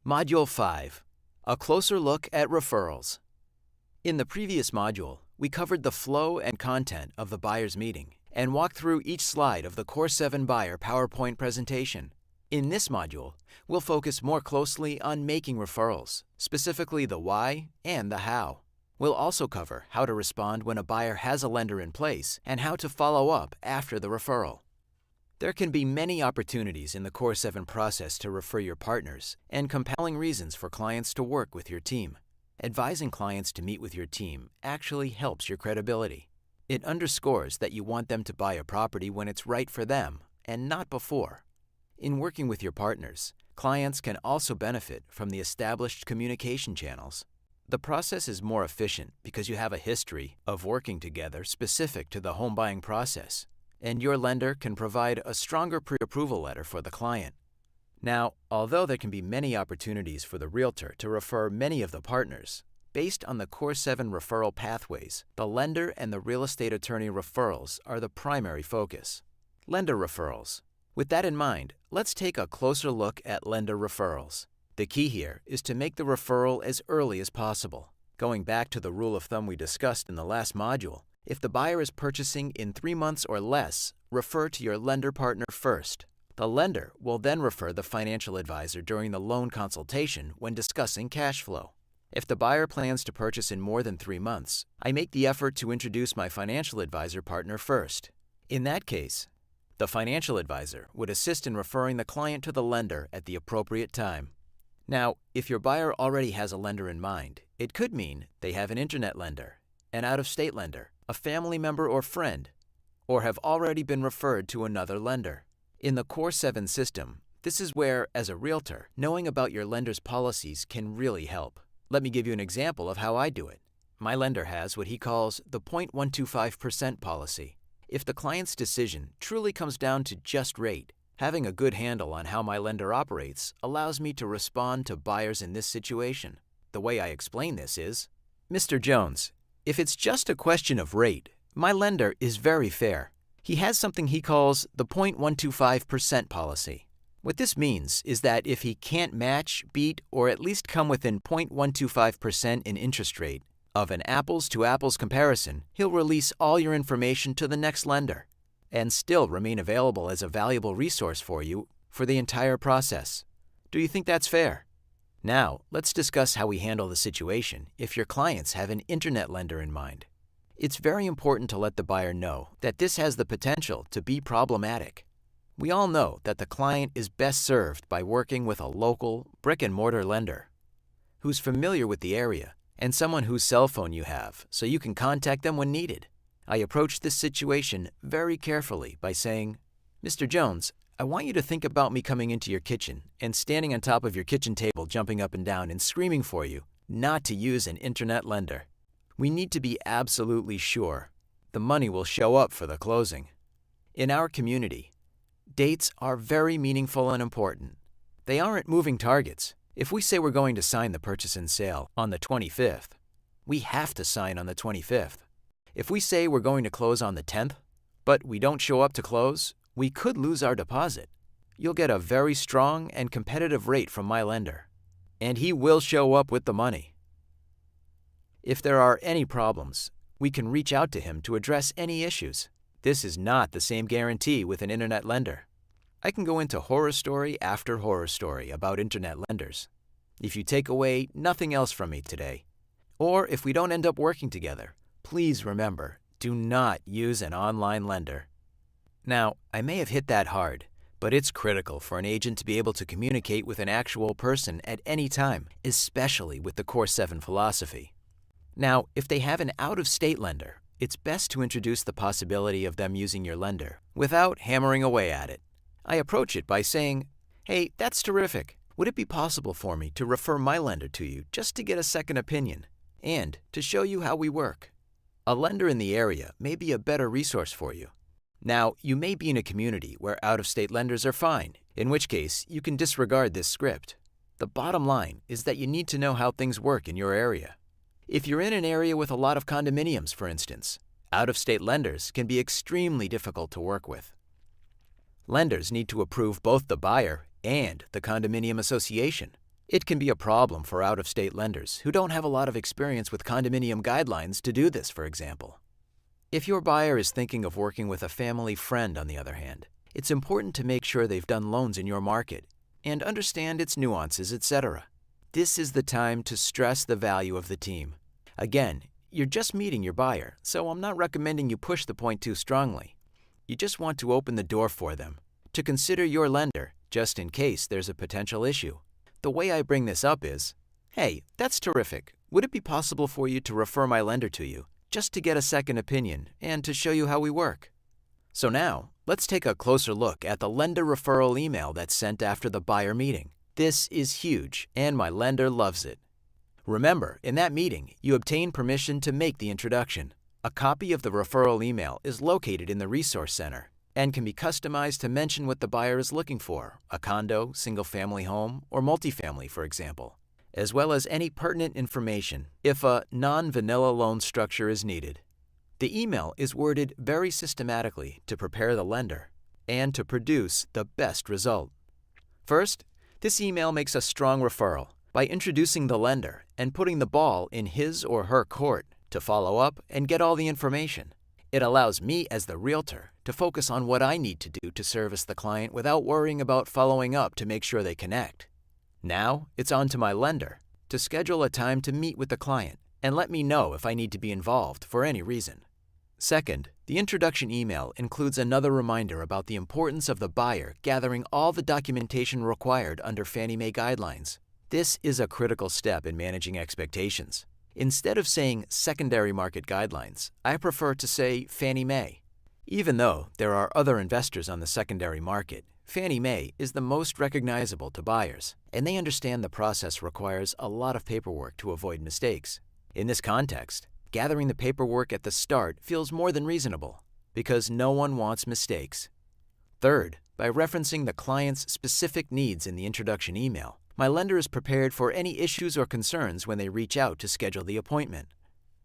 Module 5. A closer look at referrals. In the previous module, we covered the flow and content of the buyer's meeting and walked through each slide of the Core 7 Buyer PowerPoint presentation. In this module, we'll focus more closely on making referrals, specifically the why and the how. We'll also cover how to respond when a buyer has a lender in place and how to follow up after the referral. There can be many opportunities in the Core 7 process to refer your partners and compelling reasons for clients to work with your team. Advising clients to meet with your team actually helps your credibility. It underscores that you want them to buy a property when it's right for them and not before. In working with your partners, clients can also benefit from the established communication channels. The process is more efficient because you have a history of working together specific to the home buying process, and your lender can provide a stronger pre-approval letter for the client. Now, although there can be many opportunities for the realtor to refer many of the partners, based on the Core 7 referral pathways, the lender and the real estate attorney referrals are the primary focus. Lender referrals. With that in mind, let's take a closer look at lender referrals. The key here is to make the referral as early as possible. Going back to the rule of thumb we discussed in the last module, if the buyer is purchasing in 3 months or less, refer to your lender partner first. The lender will then refer the financial advisor during the loan consultation when discussing cash flow. If the buyer plans to purchase in more than 3 months, I make the effort to introduce my financial advisor partner first. In that case, the financial advisor would assist in referring the client to the lender at the appropriate time. Now, if your buyer already has a lender in mind, it could mean they have an internet lender, an out-of-state lender, a family member or friend, or have already been referred to another lender. In the Core 7 system, this is where, as a realtor, knowing about your lender's policies can really help. Let me give you an example of how I do it. My lender has what he calls the 0.125% policy. If the client's decision truly comes down to just rate, having a good handle on how my lender operates allows me to respond to buyers in this situation. The way I explain this is, Mr. Jones, if it's just a question of rate, my lender is very fair. He has something he calls the 0.125% policy. What this means is that if he can't match, beat, or at least come within 0.125% in interest rate of an apples-to-apples comparison, he'll release all your information to the next lender and still remain available as a valuable resource for you for the entire process. Do you think that's fair? Now, let's discuss how we handle the situation if your clients have an internet lender in mind. It's very important to let the buyer know that this has the potential to be problematic. We all know that the client is best served by working with a local, brick-and-mortar lender who's familiar with the area and someone whose cell phone you have so you can contact them when needed. I approach this situation very carefully by saying, Mr. Jones, I want you to think about me coming into your kitchen and standing on top of your kitchen table jumping up and down and screaming for you not to use an internet lender. We need to be absolutely sure the money will show up for the closing. In our community, dates are very meaningful and important. They aren't moving targets. If we say we're going to sign the purchase and sale on the 25th, we have to sign on the 25th. If we say we're going to close on the 10th, but we don't show up to close, we could lose our deposit. You'll get a very strong and competitive rate from my lender, and he will show up with the money. If there are any problems, we can reach out to him to address any issues. This is not the same guarantee with an internet lender. I can go into horror story after horror story about internet lenders. If you take away nothing else from me today, or if we don't end up working together, please remember, do not use an online lender. Now, I may have hit that hard, but it's critical for an agent to be able to communicate with an actual person at any time, especially with the Core 7 philosophy. Now, if they have an out-of-state lender, it's best to introduce the possibility of them using your lender without hammering away at it. I approach it by saying, hey, that's terrific. Would it be possible for me to refer my lender to you just to get a second opinion and to show you how we work? A lender in the area may be a better resource for you. Now, you may be in a community where out-of-state lenders are fine, in which case you can disregard this script. The bottom line is that you need to know how things work in your area. If you're in an area with a lot of condominiums, for instance, out-of-state lenders can be extremely difficult to work with. Lenders need to approve both the buyer and the condominium association. It can be a problem for out-of-state lenders who don't have a lot of experience with condominium guidelines to do this, for example. If your buyer is thinking of working with a family friend, on the other hand, it's important to make sure they've done loans in your market and understand its nuances, etc. This is the time to stress the value of the team. Again, you're just meeting your buyer, so I'm not recommending you push the point too strongly. You just want to open the door for them to consider your lender, just in case there's a potential issue. The way I bring this up is, hey, that's terrific. Would it be possible for you to refer my lender to you, just to get a second opinion and to show you how we work? So now, let's take a closer look at the lender referral email that's sent after the buyer meeting. This is huge, and my lender loves it. Remember, in that meeting, you obtain permission to make the introduction. A copy of the referral email is located in the Resource Center and can be customized to mention what the buyer is looking for, a condo, single-family home, or multifamily, for example, as well as any pertinent information if a non-vanilla loan structure is needed. The email is worded very systematically to prepare the lender and to produce the best result. First, this email makes a strong referral by introducing the lender and putting the ball in his or her court to follow up and get all the information. It allows me as the realtor to focus on what I need to do to service the client without worrying about following up to make sure they connect. Now, it's on to my lender to schedule a time to meet with the client and let me know if I need to be involved for any reason. Second, the introduction email includes another reminder about the importance of the buyer gathering all the documentation required under Fannie Mae guidelines. This is a critical step in managing expectations. Instead of saying secondary market guidelines, I prefer to say Fannie Mae. Even though there are other investors on the secondary market, Fannie Mae is the most recognizable to buyers, and they understand the process requires a lot of paperwork to avoid mistakes. In this context, gathering the paperwork at the start feels more than reasonable, because no one wants mistakes. Third, by referencing the client's specific needs in the introduction email, my lender is prepared for any issues or concerns when they reach out to schedule the appointment.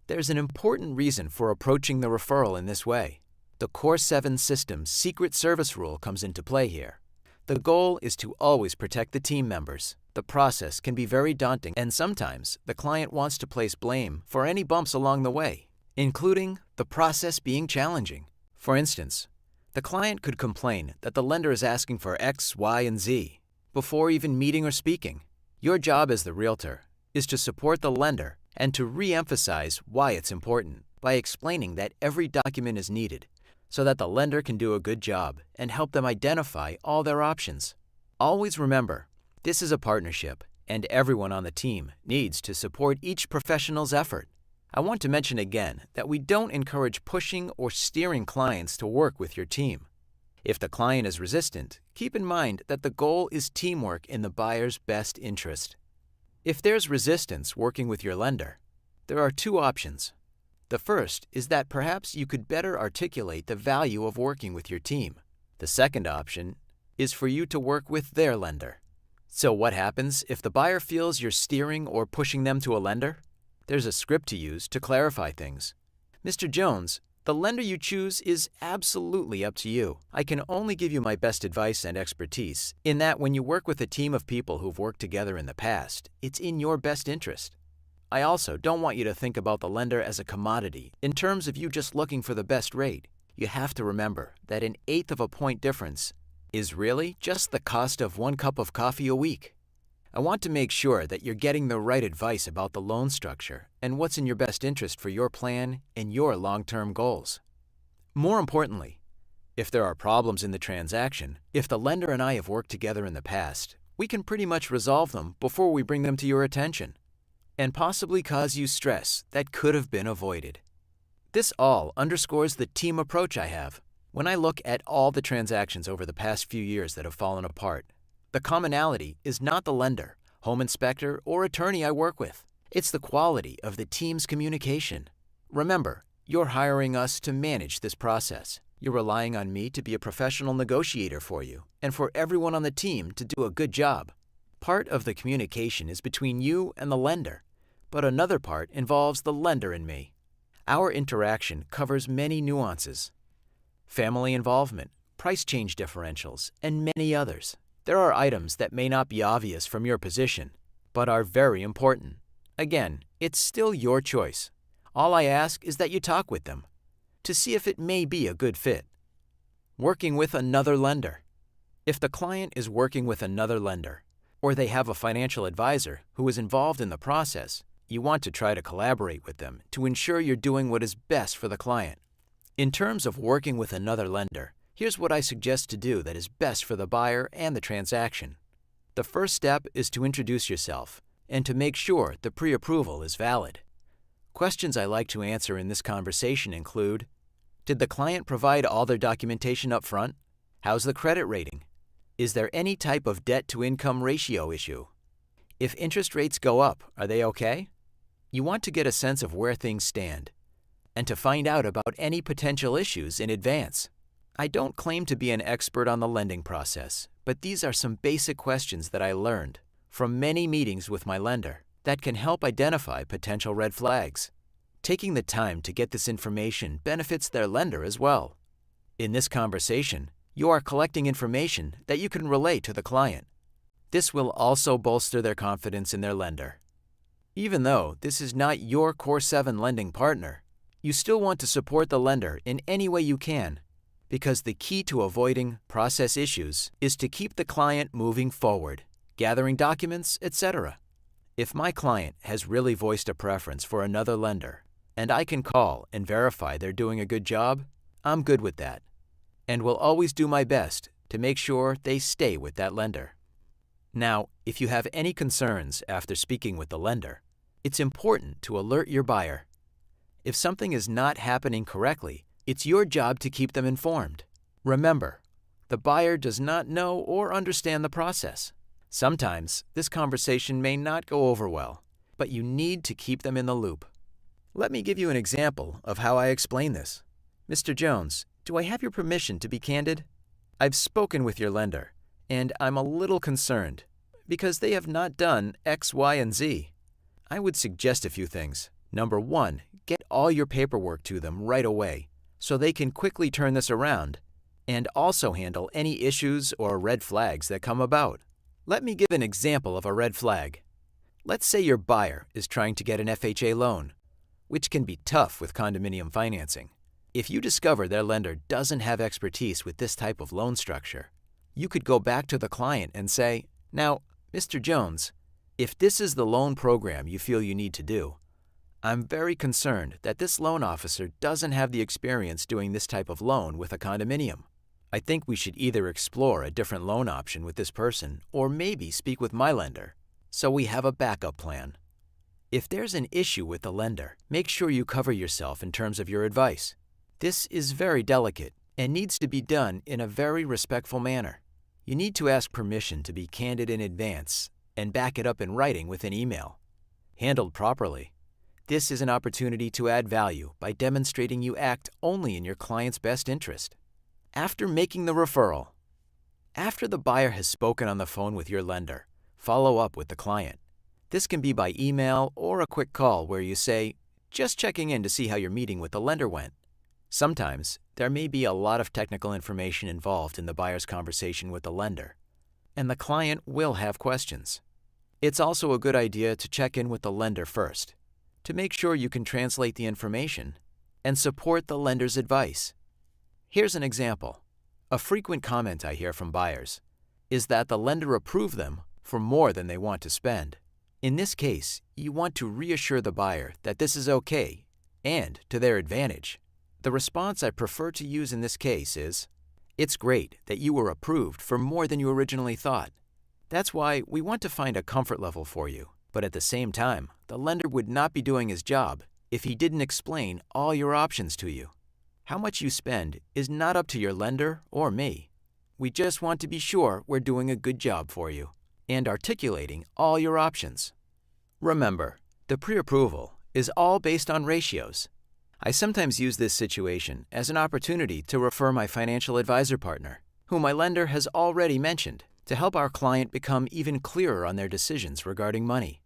There's an important reason for approaching the referral in this way. The Core 7 system's secret service rule comes into play here. The goal is to always protect the team members. The process can be very daunting, and sometimes the client wants to place blame for any bumps along the way, including the process being challenging. For instance, the client could complain that the lender is asking for X, Y, and Z before even meeting or speaking. Your job as the realtor is to support the lender and to re-emphasize why it's important by explaining that every document is needed so that the lender can do a good job and help them identify all their options. Always remember, this is a partnership, and everyone on the team needs to support each professional's effort. I want to mention again that we don't encourage pushing or steering clients to work with your team. If the client is resistant, keep in mind that the goal is teamwork in the buyer's best interest. If there's resistance working with your lender, there are two options. The first is that perhaps you could better articulate the value of working with your team. The second option is for you to work with their lender. So what happens if the buyer feels you're steering or pushing them to a lender? There's a script to use to clarify things. Mr. Jones, the lender you choose is absolutely up to you. I can only give you my best advice and expertise in that when you work with a team of people who've worked together in the past, it's in your best interest. I also don't want you to think about the lender as a commodity in terms of you just looking for the best rate. You have to remember that an eighth of a point difference is really just the cost of 1 cup of coffee a week. I want to make sure that you're getting the right advice about the loan structure and what's in your best interest for your plan and your long-term goals. More importantly, if there are problems in the transaction, if the lender and I have worked together in the past, we can pretty much resolve them before we bring them to your attention and possibly cause you stress that could have been avoided. This all underscores the team approach I have. When I look at all the transactions over the past few years that have fallen apart, the commonality is not the lender, home inspector, or attorney I work with. It's the quality of the team's communication. Remember, you're hiring us to manage this process. You're relying on me to be a professional negotiator for you and for everyone on the team to do a good job. Part of the communication is between you and the lender, but another part involves the lender and me. Our interaction covers many nuances: family involvement, price change differentials, and many others. There are items that may not be obvious from your position, but are very important. Again, it's still your choice. All I ask is that you talk with them to see if it may be a good fit. Working with another lender. If the client is working with another lender, or they have a financial advisor who is involved in the process, you want to try to collaborate with them to ensure you're doing what is best for the client. In terms of working with another lender, here's what I suggest to do that is best for the buyer and the transaction. The first step is to introduce yourself and to make sure the pre-approval is valid. Questions I like to answer in this conversation include: did the client provide all their documentation up front? How's the credit rating? Is there any type of debt-to-income ratio issue? If interest rates go up, are they okay? You want to get a sense of where things stand and to find out about any potential issues in advance. I don't claim to be an expert on the lending process, but these are some basic questions that I learned from many meetings with my lender that can help identify potential red flags. Taking the time to get this information benefits their lender as well. In this conversation, you are collecting information that you can relay to the client. This will also bolster their confidence in their lender. Even though this is not your Core 7 lending partner, you still want to support the lender in any way you can, because the key to avoiding process issues is to keep the client moving forward, gathering documents, etc. If my client has really voiced a preference for another lender, and I can call and verify they're doing a good job, I'm good with that, and will always do my best to make sure they stay with that lender. Now, if you have any concerns after speaking with the lender, it's important to alert your buyer. If something is not happening correctly, it's your job to keep them informed. Remember, the buyer does not know or understand the process. Sometimes this conversation may not go over well, but you need to keep them in the loop. Let me give you an example of how I explain this. Mr. Jones, do I have your permission to be candid? I've spoken with your lender, and I'm a little concerned because they have not done X, Y, and Z. I would suggest a few things. Number 1, get all your paperwork to them right away so they can quickly turn this around and also handle any issues or red flags that come about. Let me give an example of a red flag. Let's say your buyer is trying to get an FHA loan, which can be tough with condominium financing. If you discover their lender doesn't have expertise with this type of loan structure, you could go back to the client and say, "Now, Mr. Jones, if this is the loan program you feel you need to do, I'm very concerned that this loan officer doesn't have the experience doing this type of loan with a condominium. I think we should either explore a different loan option with this person or maybe speak with my lender, so we have a backup plan." If there's an issue with the lender, make sure you cover yourself in terms of your advice. This is very delicate and needs to be done in a very respectful manner. You need to ask permission to be candid in advance and back it up in writing with an email. Handled properly, this is an opportunity to add value by demonstrating you act only in your client's best interest. After making the referral, after the buyer has spoken on the phone with your lender, follow up with the client. This can be by email or a quick call where you say, "Just checking in to see how your meeting with the lender went." Sometimes, there may be a lot of technical information involved in the buyer's conversation with the lender, and the client will have questions. It's also a good idea to check in with the lender first, to make sure you can translate the information and support the lender's advice. Here's an example. A frequent comment I hear from buyers is that the lender approved them for more than they want to spend. In this case, you want to reassure the buyer that this is okay and to their advantage. The response I prefer to use in this case is, "It's great that you were approved for more than you originally thought. That's why we want to find a comfort level for you. But at the same time, the lender would not be doing his job if he didn't explain all your options to you. How much you spend is not up to your lender or me. We just want to be sure we're doing a good job for you and articulating all your options." Remember, the pre-approval is all based on ratios. I sometimes use this situation as an opportunity to refer my financial advisor partner, whom my lender has already mentioned, to help our client become even clearer on their decisions regarding money.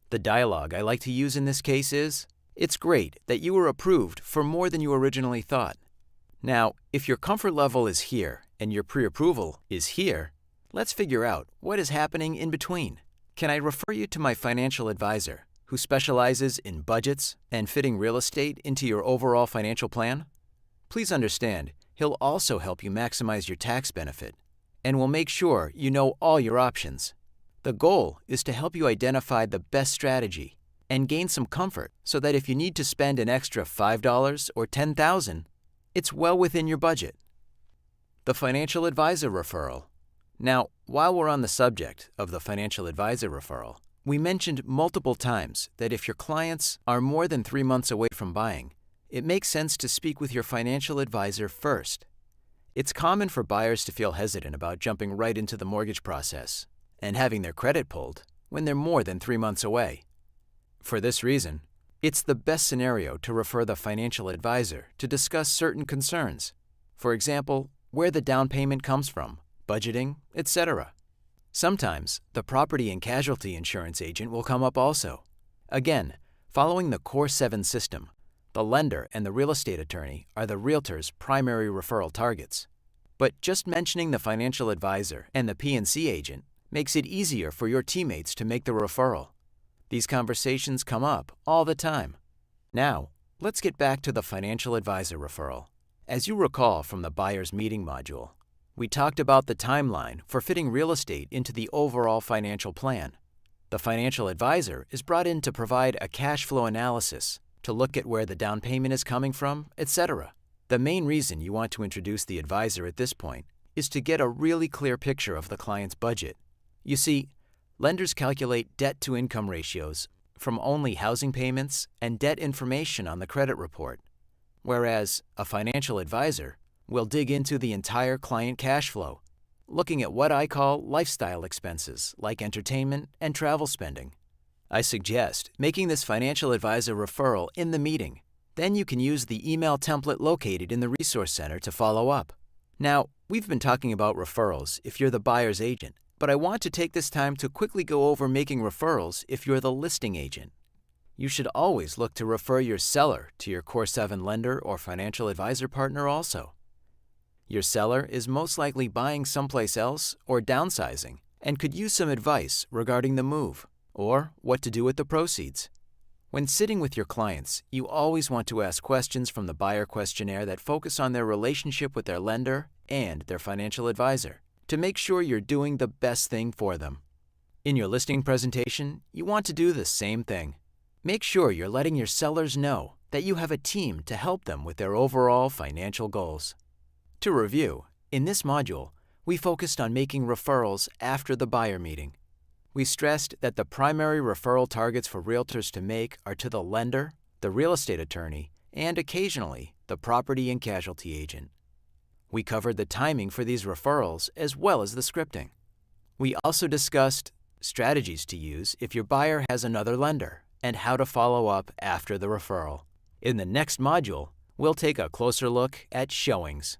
The dialogue I like to use in this case is, "It's great that you were approved for more than you originally thought. Now, if your comfort level is here and your pre-approval is here, let's figure out what is happening in between. Can I refer you to my financial advisor, who specializes in budgets and fitting real estate into your overall financial plan? Please understand, he'll also help you maximize your tax benefit and will make sure you know all your options. The goal is to help you identify the best strategy and gain some comfort so that if you need to spend an extra $5 or $10,000, it's well within your budget. The Financial Advisor Referral. Now, while we're on the subject of the Financial Advisor Referral, we mentioned multiple times that if your clients are more than 3 months away from buying, it makes sense to speak with your financial advisor first. It's common for buyers to feel hesitant about jumping right into the mortgage process and having their credit pulled when they're more than 3 months away. For this reason, it's the best scenario to refer the financial advisor to discuss certain concerns. For example, where the down payment comes from, budgeting, etc. Sometimes, the property and casualty insurance agent will come up also. Again, following the Core 7 system, the lender and the real estate attorney are the realtor's primary referral targets. But just mentioning the financial advisor and the P&C agent makes it easier for your teammates to make the referral. These conversations come up all the time. Now, let's get back to the financial advisor referral. As you recall from the buyer's meeting module, we talked about the timeline for fitting real estate into the overall financial plan. The financial advisor is brought in to provide a cash flow analysis, to look at where the down payment is coming from, etc. The main reason you want to introduce the advisor at this point is to get a really clear picture of the client's budget. You see, lenders calculate debt-to-income ratios from only housing payments and debt information on the credit report, whereas a financial advisor will dig into the entire client cash flow, looking at what I call lifestyle expenses like entertainment and travel spending. I suggest making this financial advisor referral in the meeting. Then you can use the email template located in the Resource Center to follow up. Now, we've been talking about referrals if you're the buyer's agent, but I want to take this time to quickly go over making referrals if you're the listing agent. You should always look to refer your seller to your Core 7 lender or financial advisor partner also. Your seller is most likely buying someplace else or downsizing and could use some advice regarding the move or what to do with the proceeds. When sitting with your clients, you always want to ask questions from the buyer questionnaire that focus on their relationship with their lender and their financial advisor to make sure you're doing the best thing for them. In your listing presentation, you want to do the same thing. Make sure you're letting your sellers know that you have a team to help them with their overall financial goals. To review, in this module, we focused on making referrals after the buyer meeting. We stressed that the primary referral targets for realtors to make are to the lender, the real estate attorney, and occasionally, the property and casualty agent. We covered the timing for these referrals as well as the scripting. We also discussed strategies to use if your buyer has another lender and how to follow up after the referral. In the next module, we'll take a closer look at showings.